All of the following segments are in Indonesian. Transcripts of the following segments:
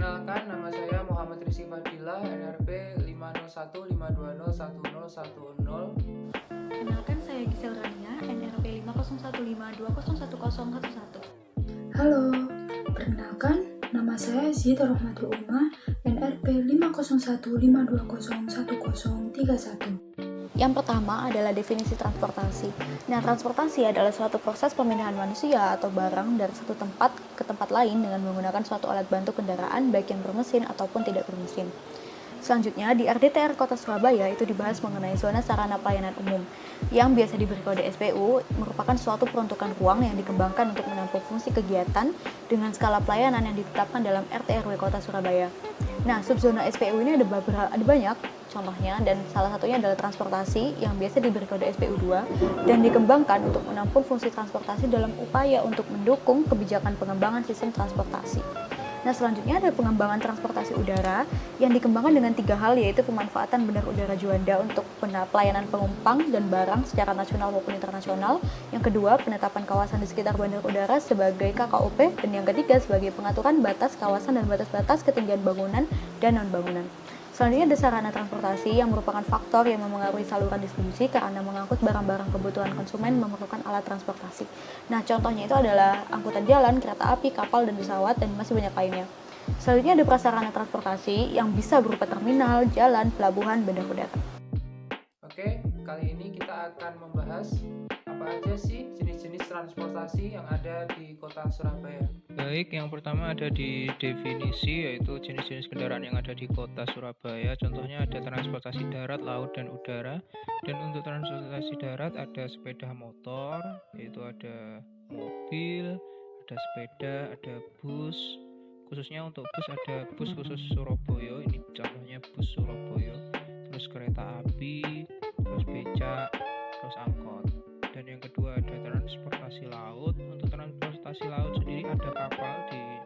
Perkenalkan, nama saya Muhammad Rizky Fadila, NRP 50152011010. Kenalkan, saya Gisel Rania, NRP 50152011011. Halo, perkenalkan, nama saya Zita Rohmatul Umma, NRP 50152011031. Yang pertama adalah definisi transportasi. Nah, transportasi adalah suatu proses pemindahan manusia atau barang dari satu tempat ke tempat lain dengan menggunakan suatu alat bantu kendaraan baik yang bermesin ataupun tidak bermesin. Selanjutnya, di RDTR Kota Surabaya itu dibahas mengenai zona sarana pelayanan umum yang biasa diberi kode SPU, merupakan suatu peruntukan ruang yang dikembangkan untuk menampung fungsi kegiatan dengan skala pelayanan yang ditetapkan dalam RT/RW Kota Surabaya. Nah, subzona SPU ini ada banyak contohnya, dan salah satunya adalah transportasi yang biasa diberi kode SPU 2 dan dikembangkan untuk menampung fungsi transportasi dalam upaya untuk mendukung kebijakan pengembangan sistem transportasi. Nah, selanjutnya ada pengembangan transportasi udara yang dikembangkan dengan 3 hal, yaitu pemanfaatan bandar udara Juanda untuk pelayanan penumpang dan barang secara nasional maupun internasional. Yang kedua, penetapan kawasan di sekitar bandar udara sebagai KKUP, dan yang ketiga sebagai pengaturan batas kawasan dan batas-batas ketinggian bangunan dan non-bangunan. Selanjutnya ada sarana transportasi yang merupakan faktor yang memengaruhi saluran distribusi karena mengangkut barang-barang kebutuhan konsumen memerlukan alat transportasi. Nah, contohnya itu adalah angkutan jalan, kereta api, kapal, dan pesawat, dan masih banyak lainnya. Selanjutnya ada prasarana transportasi yang bisa berupa terminal, jalan, pelabuhan, bandar udara. Oke, kali ini kita akan membahas apa aja sih jenis-jenis transportasi yang ada di Kota Surabaya. Baik, yang pertama ada di definisi, yaitu jenis-jenis kendaraan yang ada di Kota Surabaya. Contohnya ada transportasi darat, laut, dan udara. Dan untuk transportasi darat ada sepeda motor, yaitu ada mobil, ada sepeda, ada bus. Khususnya untuk bus ada bus khusus Surabaya, ini contohnya bus Surabaya. Terus kereta api, terus becak, terus angkot. Dan yang kedua ada transportasi laut. Untuk transportasi laut sendiri ada kapal di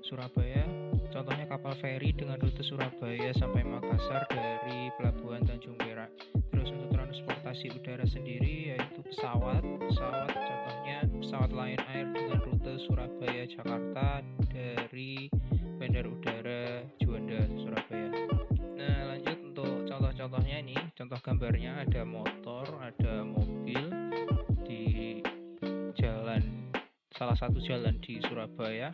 Surabaya, contohnya kapal feri dengan rute Surabaya sampai Makassar dari Pelabuhan Tanjung Perak. Terus untuk transportasi udara sendiri yaitu pesawat contohnya pesawat Lion Air dengan rute Surabaya Jakarta dari Bandar Udara Juanda Surabaya. Nah, lanjut untuk contoh-contohnya ini, contoh gambarnya ada motor, ada mobil di salah satu jalan di Surabaya.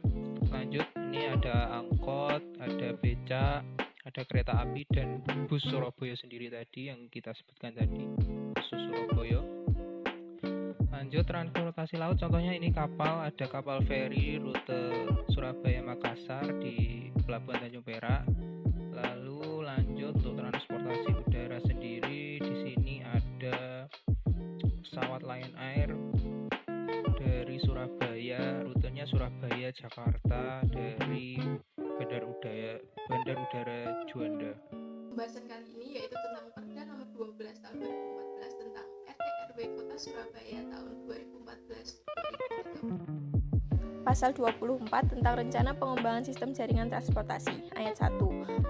Lanjut, ini ada angkot, ada becak, ada kereta api, dan bus Surabaya sendiri tadi yang kita sebutkan tadi, bus Surabaya. Lanjut, transportasi laut, contohnya ini kapal, ada kapal feri rute Surabaya Makassar di Pelabuhan Tanjung Perak. Lalu lanjut untuk transportasi udara sendiri, di sini ada pesawat Lion Air dari Surabaya, rutenya Surabaya Jakarta dari Bandar Udara Juanda. Pembahasan kali ini yaitu tentang Perda Nomor 12 Tahun 2014 tentang RT/RW Kota Surabaya tahun 2014-2030. Pasal 24 tentang Rencana Pengembangan Sistem Jaringan Transportasi. Ayat 1.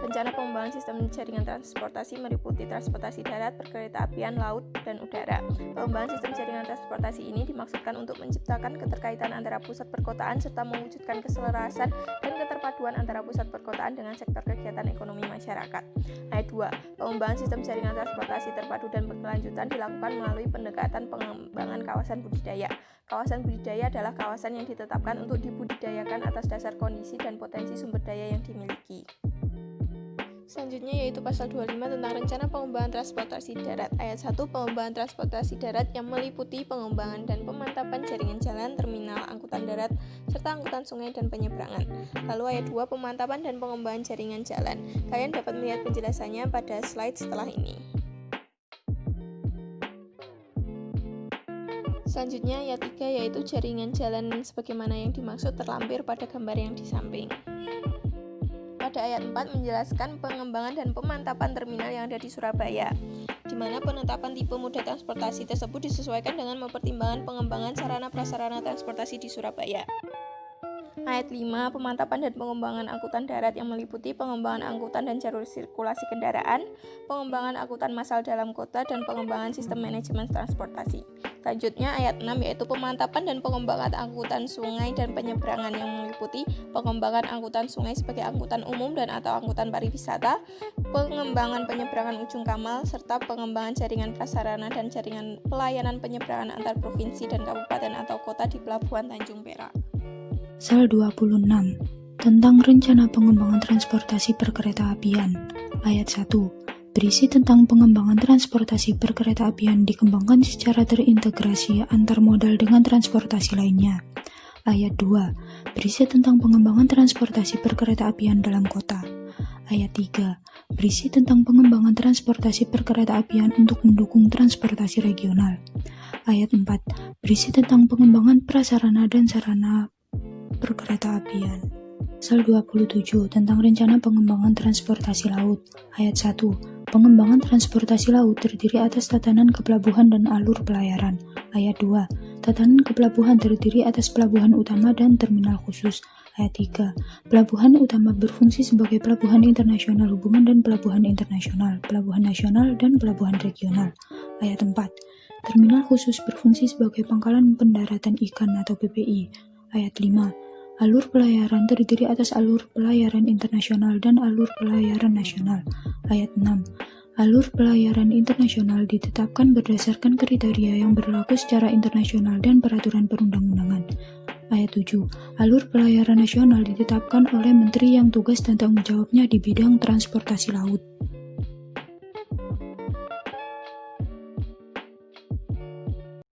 Rencana pengembangan sistem jaringan transportasi meliputi transportasi darat, perkeretaapian, laut, dan udara. Pengembangan sistem jaringan transportasi ini dimaksudkan untuk menciptakan keterkaitan antara pusat perkotaan serta mewujudkan keselarasan dan keterpaduan antara pusat perkotaan dengan sektor kegiatan ekonomi masyarakat. Ayat 2. Pengembangan sistem jaringan transportasi terpadu dan berkelanjutan dilakukan melalui pendekatan pengembangan kawasan budidaya. Kawasan budidaya adalah kawasan yang ditetapkan untuk dibudidayakan atas dasar kondisi dan potensi sumber daya yang dimiliki. Selanjutnya yaitu pasal 25 tentang Rencana Pengembangan Transportasi Darat. Ayat 1. Pengembangan transportasi darat yang meliputi pengembangan dan pemantapan jaringan jalan, terminal, angkutan darat, serta angkutan sungai dan penyeberangan. Lalu ayat 2. Pemantapan dan pengembangan jaringan jalan. Kalian dapat melihat penjelasannya pada slide setelah ini. Selanjutnya ayat 3 yaitu jaringan jalan sebagaimana yang dimaksud terlampir pada gambar yang di samping. Pada ayat 4 menjelaskan pengembangan dan pemantapan terminal yang ada di Surabaya, di mana penetapan tipe moda transportasi tersebut disesuaikan dengan mempertimbangkan pengembangan sarana prasarana transportasi di Surabaya. Ayat 5, pemantapan dan pengembangan angkutan darat yang meliputi pengembangan angkutan dan jalur sirkulasi kendaraan, pengembangan angkutan massal dalam kota, dan pengembangan sistem manajemen transportasi. Selanjutnya ayat 6 yaitu pemantapan dan pengembangan angkutan sungai dan penyeberangan yang meliputi pengembangan angkutan sungai sebagai angkutan umum dan atau angkutan pariwisata, pengembangan penyeberangan ujung kamal, serta pengembangan jaringan prasarana dan jaringan pelayanan penyeberangan antar provinsi dan kabupaten atau kota di Pelabuhan Tanjung Perak. Pasal 26 tentang rencana pengembangan transportasi perkeretaapian. Ayat 1. Berisi tentang pengembangan transportasi perkeretaapian dikembangkan secara terintegrasi antar modal dengan transportasi lainnya. Ayat 2. Berisi tentang pengembangan transportasi perkeretaapian dalam kota. Ayat 3. Berisi tentang pengembangan transportasi perkeretaapian untuk mendukung transportasi regional. Ayat 4. Berisi tentang pengembangan prasarana dan sarana perkeretaapian. Pasal 27 tentang rencana pengembangan transportasi laut. Ayat 1. Pengembangan transportasi laut terdiri atas tatanan kepelabuhan dan alur pelayaran. Ayat 2. Tatanan kepelabuhan terdiri atas pelabuhan utama dan terminal khusus. Ayat 3. Pelabuhan utama berfungsi sebagai pelabuhan internasional hubungan dan pelabuhan internasional, pelabuhan nasional, dan pelabuhan regional. Ayat 4. Terminal khusus berfungsi sebagai pangkalan pendaratan ikan atau PPI. Ayat 5. Alur pelayaran terdiri atas alur pelayaran internasional dan alur pelayaran nasional. Ayat 6. Alur pelayaran internasional ditetapkan berdasarkan kriteria yang berlaku secara internasional dan peraturan perundang-undangan. Ayat 7. Alur pelayaran nasional ditetapkan oleh menteri yang tugas dan tanggung jawabnya di bidang transportasi laut.